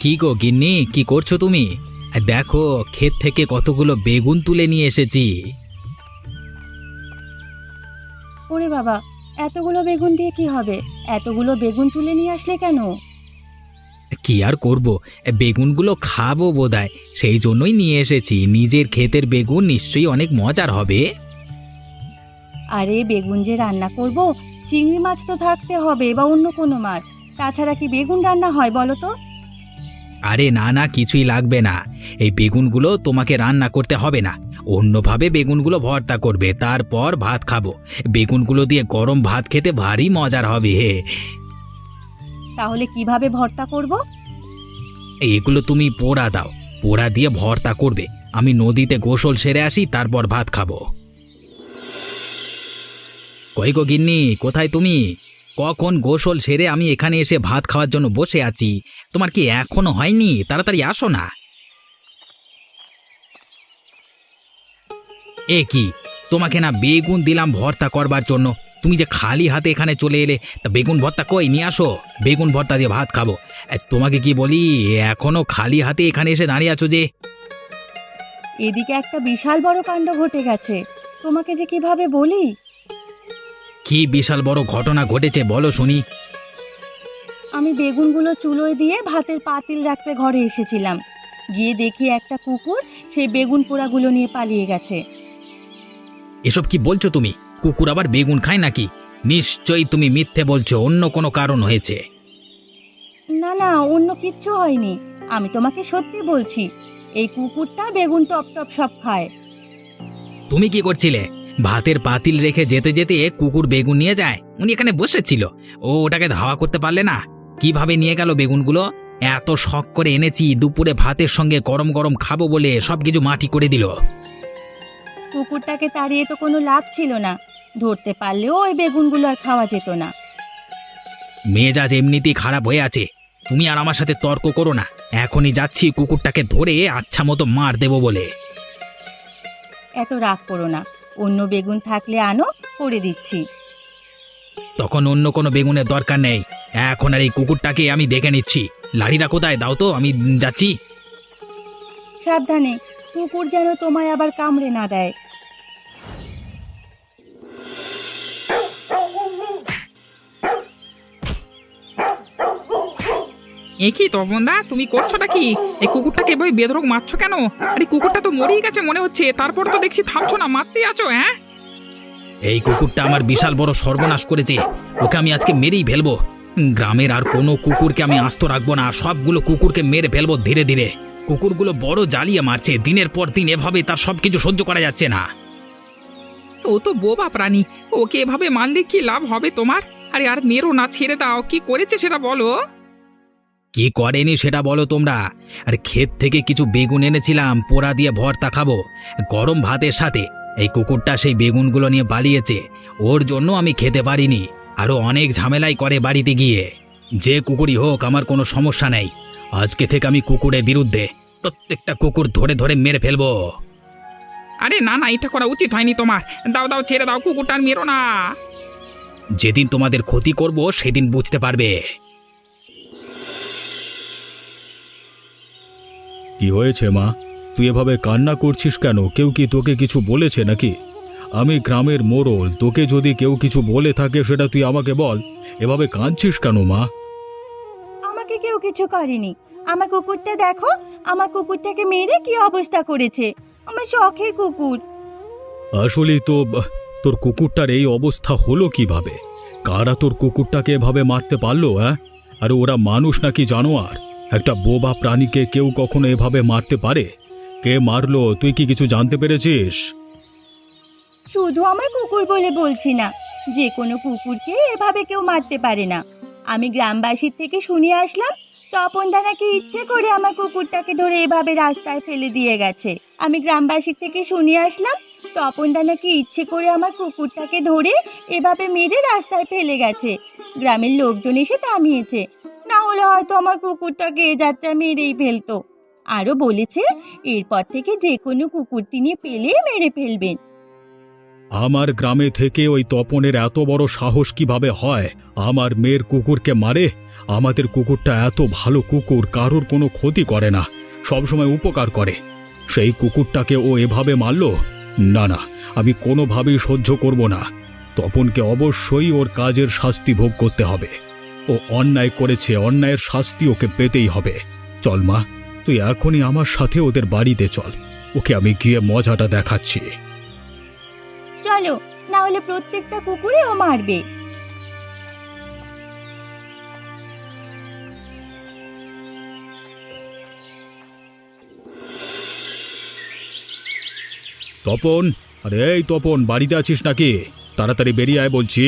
কি গো গিন্নি, কি করছো তুমি? দেখো, ক্ষেত থেকে কতগুলো বেগুন তুলে নিয়ে এসেছি। ওরে বাবা, এতগুলো বেগুন দিয়ে কি হবে? এতগুলো বেগুন তুলে নিয়ে আসলে কেন? কি আর করব, বেগুনগুলো খাবো বোধহয়, সেই জন্যই নিয়ে এসেছি। নিজের ক্ষেতের বেগুন নিশ্চয়ই অনেক মজার হবে। আরে বেগুন যে রান্না করব, চিংড়ি মাছ তো থাকতে হবে বা অন্য কোনো মাছ। তাছাড়া কি বেগুন রান্না হয় বলো তো? আরে না না, কিছুই লাগবে না। এই বেগুনগুলো তোমাকে রান্না করতে হবে না। অন্যভাবে বেগুনগুলো ভর্তা করবে, তারপর ভাত খাবো। বেগুনগুলো দিয়ে গরম ভাত খেতে ভারী মজার হবে হে। তাহলে কিভাবে ভর্তা করব? এগুলো তুমি পোড়া দাও, পোড়া দিয়ে ভর্তা করবে। আমি নদীতে গোসল সেরে আসি, তারপর ভাত খাবো। কই গো গিন্নি, কোথায় তুমি? কখন গোসল সেরে আমি এখানে এসে ভাত খাওয়ার জন্য বসে আছি। তোমার কি এখনো হয়নি? তাড়াতাড়ি আসো না। এ কি, তোমাকে না বেগুন দিলাম ভর্তা করবার জন্য, তুমি যে খালি হাতে এখানে চলে এলে। তা বেগুন ভর্তা কই, নিয়ে আসো। বেগুন ভর্তা দিয়ে ভাত খাবো। তোমাকে কি বলি, এখনো খালি হাতে এখানে এসে দাঁড়িয়ে আছো যে? এদিকে একটা বিশাল বড় কাণ্ড ঘটে গেছে। তোমাকে যে কিভাবে বলি। কি বিশাল বড় ঘটনা ঘটেছে, বলো শুনি। আমি বেগুনগুলো চুলোয় দিয়ে ভাতের পাতিল রাখতে ঘরে এসেছিলাম। গিয়ে দেখি একটা কুকুর সেই বেগুন পোড়াগুলো নিয়ে পালিয়ে গেছে। এসব কি বলছো তুমি? কুকুর আবার বেগুন খায় নাকি? নিশ্চয়ই তুমি মিথ্যে বলছো, অন্য কোনো কারণ হয়েছে। না না, অন্য কিচ্ছু হয়নি। আমি তোমাকে সত্যি বলছি, এই কুকুরটা বেগুন টপ টপ সব খায়। তুমি কি করছিলে? ভাতের পাতিল রেখে যেতে যেতে কুকুর বেগুন নিয়ে যায়? উনি এখানে বসেছিল, ও ওটাকে ধাওয়া করতে পারলে না? কিভাবে নিয়ে গেল বেগুনগুলো? এত শখ করে এনেছি, দুপুরে ভাতের সঙ্গে গরম গরম খাবো বলে সবকিছু মাটি করে দিল। কুকুরটাকে তাড়িয়ে তো কোনো লাভ ছিল না। ধরতে পারলেও ওই বেগুনগুলো আর খাওয়া যেত না। মেজাজ এমনিতেই খারাপ হয়ে আছে, তুমি আর আমার সাথে তর্ক করো না। এখনই যাচ্ছি কুকুরটাকে ধরে আচ্ছা মতো মার দেবো বলে। এত রাগ করো না, অন্য বেগুন থাকলে আনো, করে দিচ্ছি। তখন অন্য কোনো বেগুনের দরকার নেই, এখন আর এই কুকুরটাকে আমি দেখে নিচ্ছি। লাঠিটা কোথায়, দাও তো, আমি যাচ্ছি। সাবধানে, কুকুর যেন তোমায় আবার কামড়ে না দেয়। এ কি তপনদা, তুমি করছোটা কি? এই কুকুরটাকে এভাবে বেধড়ক মারছো কেন? আরে কুকুরটা তো মরেই গেছে মনে হচ্ছে, তারপর তো দেখছি থামছো না, মারতেই আছো। হ্যাঁ, এই কুকুরটা আমার বিশাল বড় সর্বনাশ করেছে, ওকে আমি আজকে মেরেই ফেলবো। গ্রামের আর কোনো কুকুরকে আমি আস্ত রাখবো না, সবগুলো কুকুরকে মেরে ফেলবো ধীরে ধীরে। কুকুরগুলো বড় জ্বালিয়ে মারছে, দিনের পর দিন এভাবে তার সবকিছু সহ্য করা যাচ্ছে না। ও তো বোবা প্রাণী, ওকে এভাবে মারলে কি লাভ হবে তোমার? আরে আর মেরো না, ছেড়ে দাও। কি করেছে সেটা বলো। কি করেনি সেটা বলো তোমরা। আর ক্ষেত থেকে কিছু বেগুন এনেছিলাম, পোড়া দিয়ে ভর্তা খাবো গরম ভাতের সাথে। এই কুকুরটা সেই বেগুনগুলো নিয়ে পালিয়েছে, ওর জন্য আমি খেতে পারিনি। আরো অনেক ঝামেলাই করে বাড়িতে গিয়ে। যে কুকুরই হোক, আমার কোনো সমস্যা নেই। আজকে থেকে আমি কুকুরের বিরুদ্ধে, প্রত্যেকটা কুকুর ধরে ধরে মেরে ফেলবো। আরে না না, এটা করা উচিত হয়নি তোমার। দাও দাও, ছেড়ে দাও, কুকুরটা আর মেরো না। যেদিন তোমাদের ক্ষতি করব সেদিন বুঝতে পারবে। কি হয়েছে মা? তুই এভাবে কান্না করছিস কেন? কেউ কি তোকে কিছু বলেছে নাকি? আমি গ্রামের মোড়ল, তোকে যদি কেউ কিছু বলে থাকে সেটা তুই আমাকে বল। এভাবে কাঁদছিস কেন মা? আমাকে কেউ কিছু করেনি। আমার কুকুরটা দেখো, আমার কুকুরটাকে মেরে কি অবস্থা করেছে। আমার শখের কুকুর। আসলেই তো তোর কুকুরটার এই অবস্থা হলো কিভাবে? কারা তোর কুকুরটাকে এভাবে মারতে পারলো? হ্যাঁ, আর ওরা মানুষ নাকি জানোয়ার? একটা বোবা প্রাণীকে কেউ কখনো এভাবে মারতে পারে? কে মারলো, তুই কি কিছু জানতে পেরেছিস? শুধু আমার কুকুর বলে বলছি না, যে কোনো কুকুরকে এভাবে কেউ মারতে পারে না। আমি গ্রামবাসীর থেকে শুনে আসলাম, তপনদা নাকি ইচ্ছে করে আমার কুকুরটাকে ধরে এভাবে রাস্তায় ফেলে দিয়ে গেছে। আমি গ্রামবাসীর থেকে শুনে আসলাম, তপনদা নাকি ইচ্ছে করে আমার কুকুরটাকে ধরে এভাবে মেরে রাস্তায় ফেলে গেছে। গ্রামের লোকজন এসে থামিয়েছে, না হলে হয়তো আমার কুকুরটাকে এ যাত্রা মেরেই ফেলতো। আরও বলেছে, এরপর থেকে যে কোনো কুকুর তিনি পেলে মেরে ফেলবেন। আমার গ্রামে থেকে ওই তপনের এত বড় সাহস কিভাবে হয়? আমার মেয়ের কুকুরকে মারে। আমাদের কুকুরটা এত ভালো কুকুর, কারোর কোনো ক্ষতি করে না, সবসময় উপকার করে। সেই কুকুরটাকে ও এভাবে মারল? না না, আমি কোনোভাবেই সহ্য করব না। তপনকে অবশ্যই ওর কাজের শাস্তি ভোগ করতে হবে। ও অন্যায় করেছে, অন্যায়ের শাস্তি ওকে পেতেই হবে। চল মা, তুই এখনই আমার সাথে ওদের বাড়িতে চল, ওকে আমি গিয়ে মজাটা দেখাচ্ছি। চলো, না হলে প্রত্যেকটা কুকুরে ও মারবে। তপন, আরে এই তপন, বাড়িতে আছিস নাকি? তাড়াতাড়ি বেরিয়ে আয় বলছি।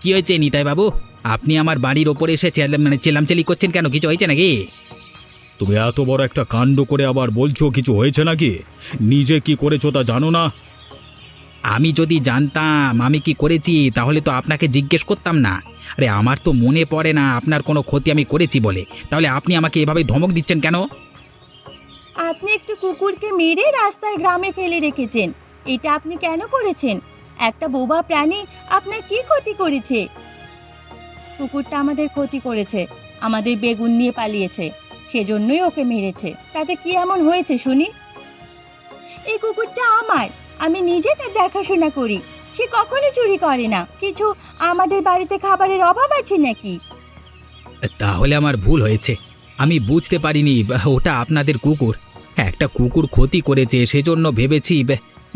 কি হয়েছে নিতাই বাবু? আপনি আমার বাড়ির ওপরে এসে চেলামচেলি করছেন কেন? কিছু হয়েছে নাকি? তুমি এত বড় একটা কাণ্ড করে আবার বলছো কিছু হয়েছে নাকি? নিজে কি করেছো তা জানো না? আমি যদি জানতাম আমি কি করেছি তাহলে তো আপনাকে জিজ্ঞেস করতাম না। আরে আমার তো মনে পড়ে না আপনার কোনো ক্ষতি আমি করেছি বলে। তাহলে আপনি আমাকে এভাবে ধমক দিচ্ছেন কেন? আপনি একটু কুকুরকে মেরে রাস্তায় গ্রামে ফেলে রেখেছেন, এটা আপনি কেন করেছেন? একটা বোবা প্রাণী আপনার কি ক্ষতি করেছে? কুকুরটা আমাদের ক্ষতি করেছে, আমাদের বেগুন নিয়ে পালিয়েছে, সেজন্যই ওকে মেরেছে। তাতে কি এমন হয়েছে শুনি? এই কুকুরটা আমার, আমি নিজে তার দেখাশোনা করি। সে কখনো চুরি করে না। কিছু আমাদের বাড়িতে খাবারের অভাব আছে নাকি? তাহলে আমার ভুল হয়েছে, আমি বুঝতে পারিনি ওটা আপনাদের কুকুর। একটা কুকুর ক্ষতি করেছে সেজন্য ভেবেছি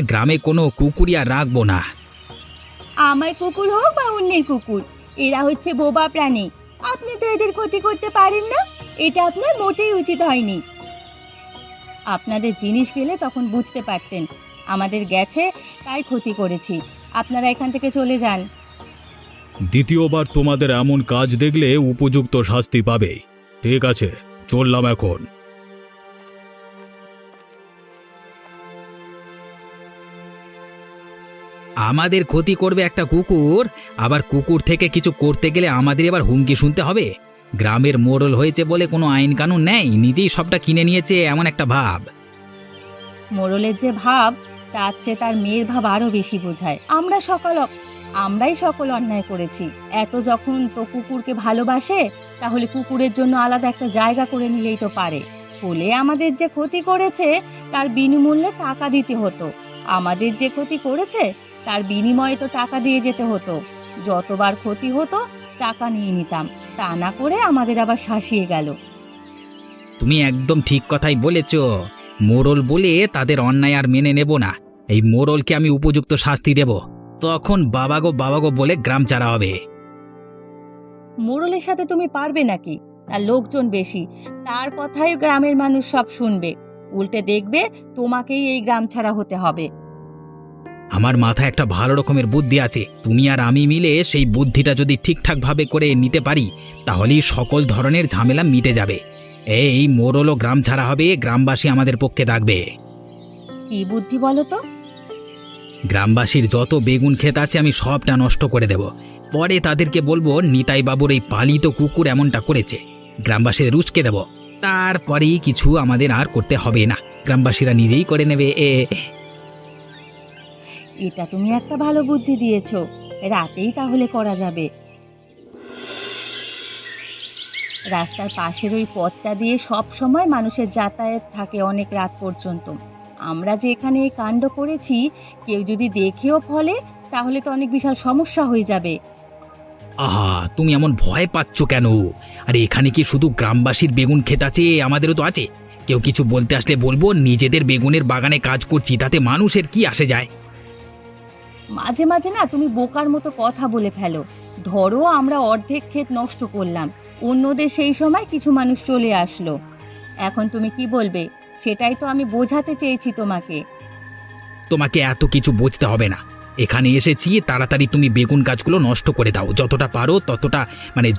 গ্রামে কোনো কুকুরই আর রাখবো না। আমার কুকুর হোক বা অন্যের কুকুর, এরা হচ্ছে বোবা প্রাণী। আপনি তো এদের ক্ষতি করতে পারেন না, এটা আপনার মোটেই উচিত হয়নি। আপনাদের জিনিস গেলে তখন বুঝতে পারতেন। আমাদের গেছে তাই ক্ষতি করেছি। আপনারা এখান থেকে চলে যান। দ্বিতীয়বার তোমাদের এমন কাজ দেখলে উপযুক্ত শাস্তি পাবেই। ঠিক আছে, চললাম এখন। আমাদের ক্ষতি করবে একটা কুকুর, আবার কুকুর থেকে কিছু করতে গেলে আমাদের এবার হুমকি শুনতে হবে। গ্রামের মোড়ল হয়েছে বলে কোনো আইন কানুন নেই, নিজেই সবটা কিনে নিয়েছে এমন একটা ভাব। মোড়লের যে ভাব, তার চেয়ে তার মেয়ের ভাব আরো বেশি বোঝায়। আমরাই সকল অন্যায় করেছি। এত যখন তো কুকুরকে ভালোবাসে, তাহলে কুকুরের জন্য আলাদা একটা জায়গা করে নিলেই তো পারে। বলে আমাদের যে ক্ষতি করেছে তার বিনিমূল্যে টাকা দিতে হতো। আমাদের যে ক্ষতি করেছে তার বিনিময়ে তো টাকা দিয়ে যেতে হতো। যতবার ক্ষতি হতো টাকা নিয়ে নিতাম, তা না করে আমাদের আবার শাসিয়ে গেল। তুমি একদম ঠিক কথাই বলেছ। মোড়ল বলে তাদের অন্যায় আর মেনে নেব না। এই মোড়লকে আমি উপযুক্ত শাস্তি দেব, তখন বাবাগো বলে গ্রাম ছাড়া হবে। মোড়লের সাথে তুমি পারবে নাকি? তার লোকজন বেশি, তার কথাই গ্রামের মানুষ সব শুনবে। উল্টে দেখবে তোমাকেই এই গ্রাম ছাড়া হতে হবে। আমার মাথায় একটা ভালো রকমের বুদ্ধি আছে। তুমি আর আমি মিলে সেই বুদ্ধিটা যদি ঠিকঠাক ভাবে করে নিতে পারি, তাহলেই সকল ধরনের ঝামেলা মিটে যাবে। এই মোড়লও গ্রাম ছাড়া হবে, গ্রামবাসী আমাদের পক্ষে থাকবে। কি বুদ্ধি বলো তো? গ্রামবাসীর যত বেগুন ক্ষেত আছে আমি সবটা নষ্ট করে দেব। পরে তাদেরকে বলবো নিতাই বাবুর এই পালিত কুকুর এমনটা করেছে। গ্রামবাসীদের রুচকে দেব, তারপরেই কিছু আমাদের আর করতে হবে না, গ্রামবাসীরা নিজেই করে নেবে। এটা তুমি একটা ভালো বুদ্ধি দিয়েছো। রাতেই তাহলে করা যাবে। রাস্তার পাশের ওই পথটা দিয়ে সব সময় মানুষের যাতায়াত থাকে অনেক রাত পর্যন্ত। আমরা যে এখানে এই কাণ্ড করেছি, কেউ যদি দেখেও ফলে, তাহলে তো অনেক বিশাল সমস্যা হয়ে যাবে। আহা, তুমি এমন ভয় পাচ্ছ কেন? আরে এখানে কি শুধু গ্রামবাসীর বেগুন ক্ষেত আছে? আমাদেরও তো আছে। কেউ কিছু বলতে আসলে বলবো নিজেদের বেগুনের বাগানে কাজ করছি, তাতে মানুষের কি আসে যায়? মাঝে মাঝে না তুমি বোকার মতো কথা বলে ফেলো। ধরো আমরা অর্ধেক ক্ষেত নষ্ট করলাম, অন্যদের সেই সময় কিছু মানুষ চলে আসলো, এখন তুমি কি বলবে? সেটাই তো আমি বোঝাতে চেয়েছি তোমাকে। তোমাকে এত কিছু বুঝতে হবে না। এখানে এসেছি, তাড়াতাড়ি তুমি বেগুন গাছগুলো নষ্ট করে দাও। যতটা পারো ততটা,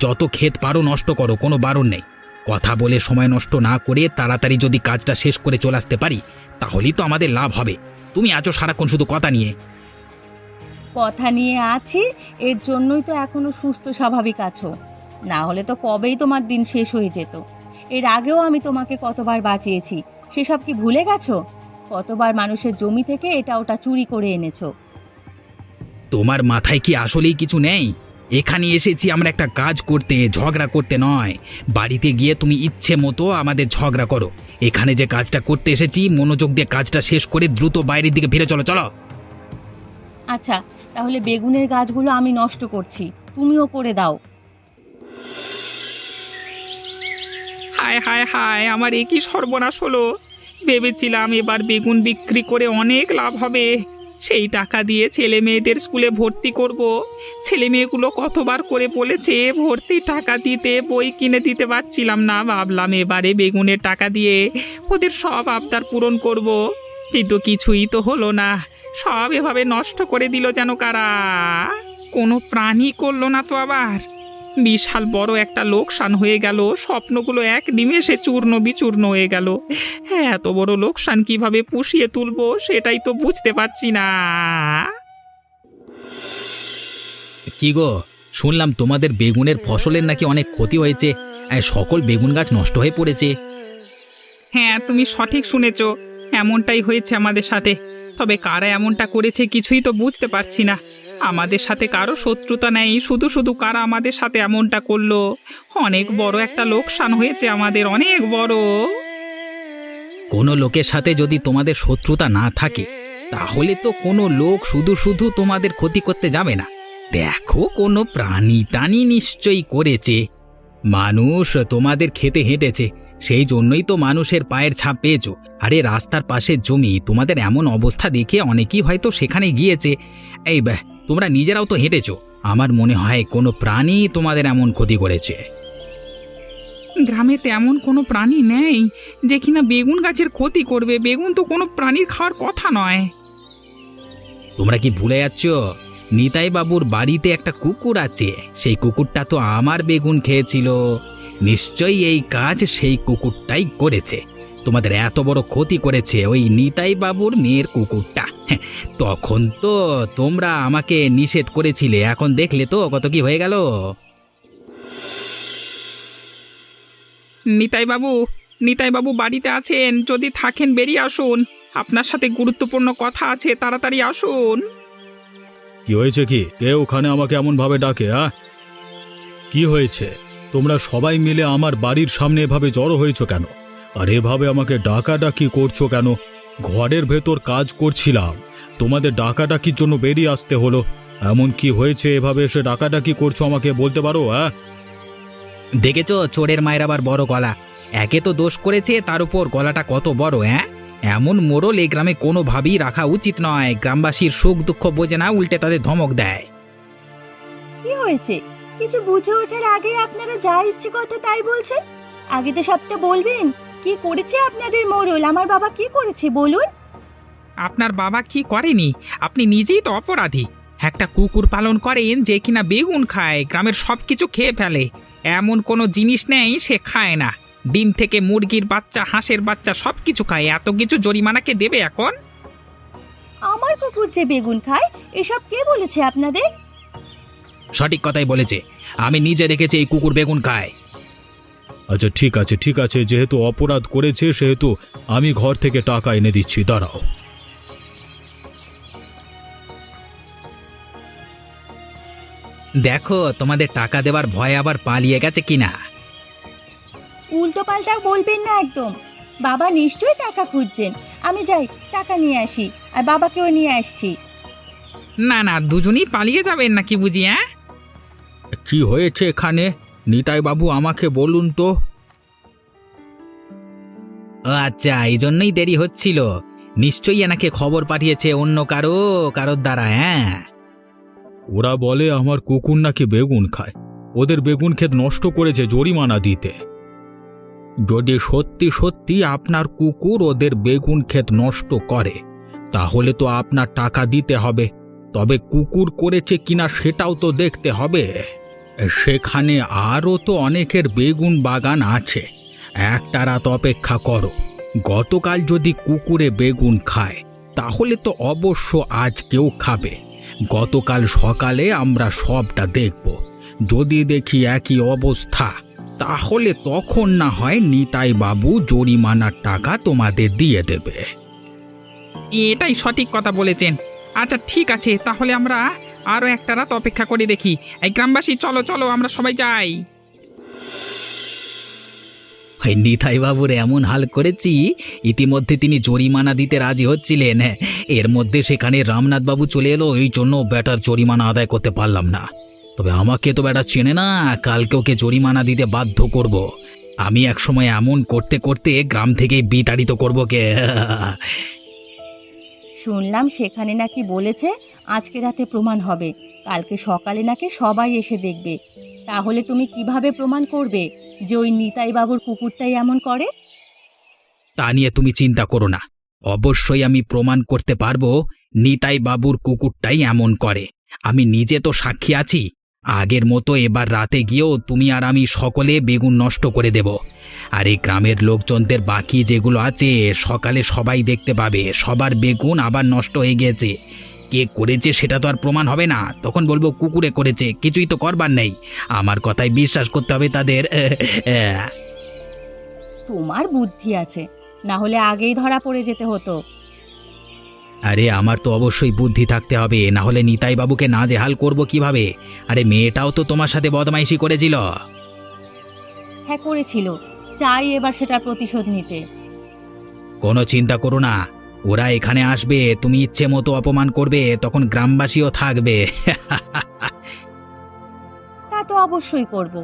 যত ক্ষেত পারো নষ্ট করো, কোনো বারণ নেই। কথা বলে সময় নষ্ট না করে তাড়াতাড়ি যদি কাজটা শেষ করে চলে আসতে পারি, তাহলেই তো আমাদের লাভ হবে। তুমি আছো সারাক্ষণ শুধু কথা নিয়ে। কথা নিয়ে আছি, এর জন্যই তো এখনো সুস্থ স্বাভাবিক আছো। না হলে তো কবেই তোমার দিন শেষ হয়ে যেত। এর আগেও আমি তোমাকে কতবার বাঁচিয়েছি, সেসব কি ভুলে গেছো? কতবার মানুষের জমি থেকে এটা ওটা চুরি করে এনেছো। তোমার মাথায় কি আসলেই কিছু নেই? এখানে এসেছি আমরা একটা কাজ করতে, ঝগড়া করতে নয়। বাড়িতে গিয়ে তুমি ইচ্ছে মতো আমাদের ঝগড়া করো। এখানে যে কাজটা করতে এসেছি মনোযোগ দিয়ে কাজটা শেষ করে দ্রুত বাইরের দিকে ফিরে চলো চলো। আচ্ছা, তাহলে বেগুনের গাছগুলো আমি নষ্ট করছি, তুমিও করে দাও। হায় হায় হায়, আমার একই সর্বনাশ হলো। ভেবেছিলাম এবার বেগুন বিক্রি করে অনেক লাভ হবে, সেই টাকা দিয়ে ছেলে মেয়েদের স্কুলে ভর্তি করব। ছেলে মেয়েগুলো কতবার করে বলেছে ভর্তি টাকা দিতে, বই কিনে দিতে পারছিলাম না। ভাবলাম এবারে বেগুনের টাকা দিয়ে ওদের সব আবদার পূরণ করব, কিন্তু কিছুই তো হলো না। সব এভাবে নষ্ট করে দিল যেন কারা। কোনো প্রাণী করলো না তো আবার। বিশাল বড় একটা লোকসান হয়ে গেল, স্বপ্নগুলো এক নিমেষে চূর্ণ বিচূর্ণ হয়ে গেল। হ্যাঁ, এত বড় লোকসান কিভাবে পুষিয়ে তুলবো সেটাই তো বুঝতে পারছি না। কি গো, শুনলাম তোমাদের বেগুনের ফসলের নাকি অনেক ক্ষতি হয়েছে, সকল বেগুন গাছ নষ্ট হয়ে পড়েছে। হ্যাঁ, তুমি সঠিক শুনেছ, এমনটাই হয়েছে আমাদের সাথে। তবে কারা এমনটা করেছে কিছুই তো বুঝতে পারছি না। আমাদের সাথে কারো শত্রুতা নেই, শুধু শুধু কারা আমাদের সাথে এমনটা করলো। অনেক বড় একটা লোকসান হয়েছে আমাদের, অনেক বড়। কোনো লোকের সাথে যদি তোমাদের শত্রুতা না থাকে তাহলে তো কোনো লোক শুধু শুধু তোমাদের ক্ষতি করতে যাবে না। দেখো, কোনো প্রাণী টানি নিশ্চয়ই করেছে। মানুষ তোমাদের খেতে হেঁটেছে, সেই জন্যই তো মানুষের পায়ের ছাপ পেয়েছো। আরে রাস্তার পাশের জমি, তোমাদের এমন অবস্থা দেখে অনেকেই হয়তো সেখানে গিয়েছে। এই তোমরা নিজেরাও তো হেঁটেছো। আমার মনে হয় কোনো প্রাণী তোমাদের এমন ক্ষতি করেছে। গ্রামে তেমন কোনো প্রাণী নেই যে কিনা বেগুন গাছের ক্ষতি করবে। বেগুন তো কোনো প্রাণীর খাওয়ার কথা নয়। তোমরা কি ভুলে যাচ্ছ? নিতাই বাবুর বাড়িতে একটা কুকুর আছে, সেই কুকুরটা তো আমার বেগুন খেয়েছিল। নিশ্চয়ই এই কাজ সেই কুকুরটাই করেছে। তোমাদের এত বড় ক্ষতি করেছে ওই নিতাই বাবুর মেয়ের কুকুরটা। তখন তো তোমরা আমাকে নিষেধ করেছিলে, এখন দেখলে তো কত কি হয়ে গেল। নিতাই বাবু বাড়িতে আছেন? যদি থাকেন বেরিয়ে আসুন, আপনার সাথে গুরুত্বপূর্ণ কথা আছে, তাড়াতাড়ি আসুন। কি হয়েছে? কি কে ওখানে আমাকে এমন ভাবে ডাকে? কি হয়েছে? তোমরা সবাই মিলে আমার বাড়ির সামনে এভাবে জড়ো হয়েছো কেন? আর এভাবে আমাকে ডাকাডাকি করছো কেন? ঘরের ভেতর কাজ করছিলাম, তোমাদের ডাকাডাকির জন্য বেরিয়ে আসতে হলো। এমন কি হয়েছে এভাবে এসে ডাকাডাকি করছো, আমাকে বলতে পারো? দেখেছো, চোরের মায়ের আবার বড় গলা। একে তো দোষ করেছে, তার উপর গলাটা কত বড়। এমন মোড়ল এই গ্রামে কোনোভাবেই রাখা উচিত নয়। গ্রামবাসীর সুখ দুঃখ বোঝে না, উল্টে তাদের ধমক দেয়। কি হয়েছে? কিছু বুঝে ওঠার আগে আপনারা যা ইচ্ছে কথা তাই বলছেন। আগে তো সবটা বলবেন। কি করেছে আপনাদের মোড়ল? আমার বাবা কি করেছে বলুন। আপনার বাবা কি করেনি? আপনি নিজেই তো অপরাধী। একটা কুকুর পালন করেন যে কিনা বেগুন খায়, গ্রামের সব কিছু খেয়ে ফেলে। এমন কোনো জিনিস নেই সে খায় না। ডিম থেকে মুরগির বাচ্চা, হাঁসের বাচ্চা সব কিছু খায়। এত কিছু জরিমানাকে দেবে এখন? আমার কুকুর যে বেগুন খায়, এসব কে বলেছে আপনাদের? সঠিক কথাই বলেছে, আমি নিজে দেখেছি এই কুকুর বেগুন খায়। আচ্ছা ঠিক আছে ঠিক আছে, যেহেতু অপরাধ করেছে সেহেতু আমি ঘর থেকে টাকা এনে দিচ্ছি, দাঁড়াও। দেখো, তোমাদের টাকা দেওয়ার ভয়ে আবার পালিয়ে গেছে কিনা। উল্টো পাল্টা বলবেন না একদম। বাবা নিশ্চয়ই টাকা খুঁজছেন। আমি যাই, টাকা নিয়ে আসি, আর বাবাকেও নিয়ে আসছি। না না, দুজনেই পালিয়ে যাবেন নাকি বুঝি? কি হয়েছে এখানে? নিতাই বাবু আমাকে বলুন তো। আচ্ছা, এই জন্যই দেরি হচ্ছিল। নিশ্চয়ই এনাকে খবর পাঠিয়েছে অন্য কারোর দ্বারা। ওরা বলে আমার কুকুর নাকি বেগুন খায়, ওদের বেগুন ক্ষেত নষ্ট করেছে জরিমানা দিতে। যদি সত্যি সত্যি আপনার কুকুর ওদের বেগুন ক্ষেত নষ্ট করে তাহলে তো আপনার টাকা দিতে হবে। তবে কুকুর করেছে কিনা সেটাও তো দেখতে হবে। সেখানে আরও তো অনেকের বেগুন বাগান আছে। একটা রাত অপেক্ষা করো। গতকাল যদি কুকুরে বেগুন খায় তাহলে তো অবশ্য আজ কেউ খাবে। গতকাল সকালে আমরা সবটা দেখব। যদি দেখি একই অবস্থা তাহলে তখন না হয় নিতাই বাবু জরিমানার টাকা তোমাদের দিয়ে দেবে। এটাই সঠিক কথা বলেছেন। আচ্ছা ঠিক আছে, তাহলে আমরা আরও একটা রাত অপেক্ষা করে দেখি। এই গ্রামবাসী, চলো চলো, আমরা সবাই যাই। ওই নিতাই বাবুর এমন হাল করেছি, ইতিমধ্যে তিনি জরিমানা দিতে রাজি হচ্ছিলেন। এর মধ্যে সেখানে রামনাথ বাবু চলে এলো, এই জন্য ব্যাটার জরিমানা আদায় করতে পারলাম না। তবে আমাকে তো ব্যাটা চেনে না, কালকে ওকে জরিমানা দিতে বাধ্য করব। আমি একসময় এমন করতে করতে গ্রাম থেকেই বিতাড়িত করব কে। শুনলাম সেখানে নাকি বলেছে আজকে রাতে প্রমাণ হবে, কালকে সকালে নাকি সবাই এসে দেখবে। তাহলে তুমি কিভাবে প্রমাণ করবে যে ওই নিতাই বাবুর কুকুরটাই এমন করে? তা নিয়ে তুমি চিন্তা করো না, অবশ্যই আমি প্রমাণ করতে পারবো নিতাই বাবুর কুকুরটাই এমন করে। আমি নিজে তো সাক্ষী আছি। আগের মতো এবার রাতে গিয়েও তুমি আর আমি সকলে বেগুন নষ্ট করে দেব। আর এই গ্রামের লোকজনদের বাকি যেগুলো আছে সকালে সবাই দেখতে পাবে সবার বেগুন আবার নষ্ট হয়ে গিয়েছে। কে করেছে সেটা তো আর প্রমাণ হবে না, তখন বলবো কুকুরে করেছে, কিছুই তো করবার নেই। আমার কথায় বিশ্বাস করতে হবে তাদের। তোমার বুদ্ধি আছে, না হলে আগেই ধরা পড়ে যেতে হতো। আরে আমার তো অবশ্যই বুদ্ধি থাকতে হবে, না হলে নিতাই বাবুকে নাজেহাল করব কিভাবে? আরে মেয়েটাও তো তোমার সাথে বদমাইশি করেছিল। হ্যাঁ করেছিল, চাই এবার সেটার প্রতিশোধ নিতে। কোনো চিন্তা করো না, ওরা এখানে আসবে, তুমি ইচ্ছে মতো অপমান করবে, তখন গ্রামবাসীও থাকবে। তা তো অবশ্যই করব।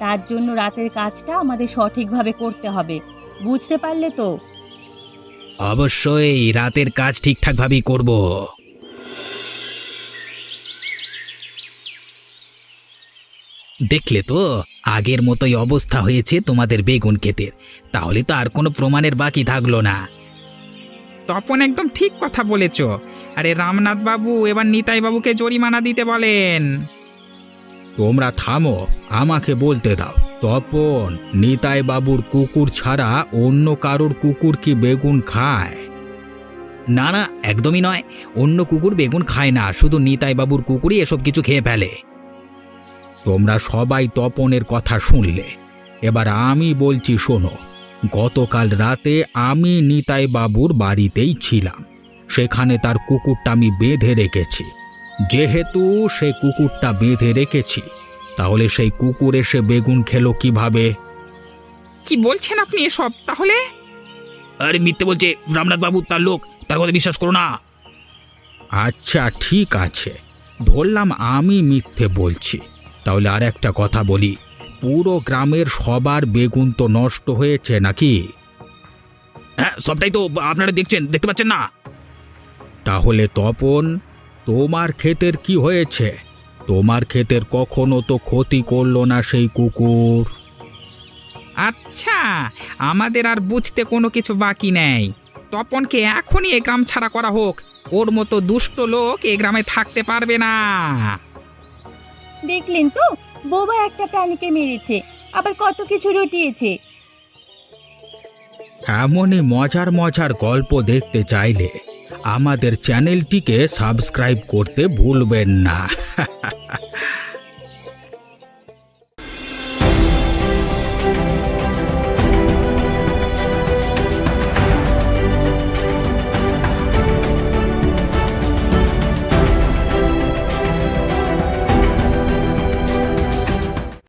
তার জন্য রাতের কাজটা আমাদের সঠিকভাবে করতে হবে, বুঝতে পারলে তো? অবশ্যই রাতের কাজ ঠিকঠাকভাবেই করব। দেখলে তো আগের মতোই অবস্থা হয়েছে তোমাদের বেগুন ক্ষেতের। তাহলে তো আর কোনো প্রমাণের বাকি থাকলো না। তপন একদম ঠিক কথা বলেছ। আরে রামনাথ বাবু এবার নিতাই বাবুকে জরিমানা দিতে বলেন। তোমরা থামো, আমাকে বলতে দাও। তপন, নিতাই বাবুর কুকুর ছাড়া অন্য কারোর কুকুর কি বেগুন খায়? না না, একদমই নয়। অন্য কুকুর বেগুন খায় না, শুধু নিতাই বাবুর কুকুরই এসব কিছু খেয়ে ফেলে। তোমরা সবাই তপনের কথা শুনলে, এবার আমি বলছি শোনো। গতকাল রাতে আমি নিতাই বাবুর বাড়িতেই ছিলাম, সেখানে তার কুকুরটা আমি বেঁধে রেখেছি। যেহেতু সে কুকুরটা বেঁধে রেখেছি, তাহলে সেই কুকুর এসে বেগুন খেলো কিভাবে? কি বলছেন আপনি এসব? তাহলে আরে মিথ্যে বলছে রামনাথ বাবু, তার লোক, তার কথা বিশ্বাস করো না। আচ্ছা ঠিক আছে, ধরলাম আমি মিথ্যে বলছি। তাহলে আর একটা কথা বলি, পুরো গ্রামের সবার বেগুন তো নষ্ট হয়েছে নাকি? হ্যাঁ, সবটাই তো আপনারা দেখছেন, দেখতে পাচ্ছেন না? তাহলে তপন, তোমার ক্ষেতের কি হয়েছে? তোমার ক্ষেতের কখনো তো ক্ষতি করলো না সেই কুকুর। আচ্ছা, আমাদের আর বুঝতে কোনো কিছু বাকি নেই। তপনকে এখনই এ গ্রাম ছাড়া করা হোক। ওর মতো দুষ্ট লোক এ গ্রামে থাকতে পারবে না। দেখলেন তো, বোবা একটা প্রাণীকে মেরেছে, আবার কত কিছু রটিয়েছে। এমনই মজার মজার গল্প দেখতে চাইলে আমাদের চ্যানেলটিকে সাবস্ক্রাইব করতে ভুলবেন না।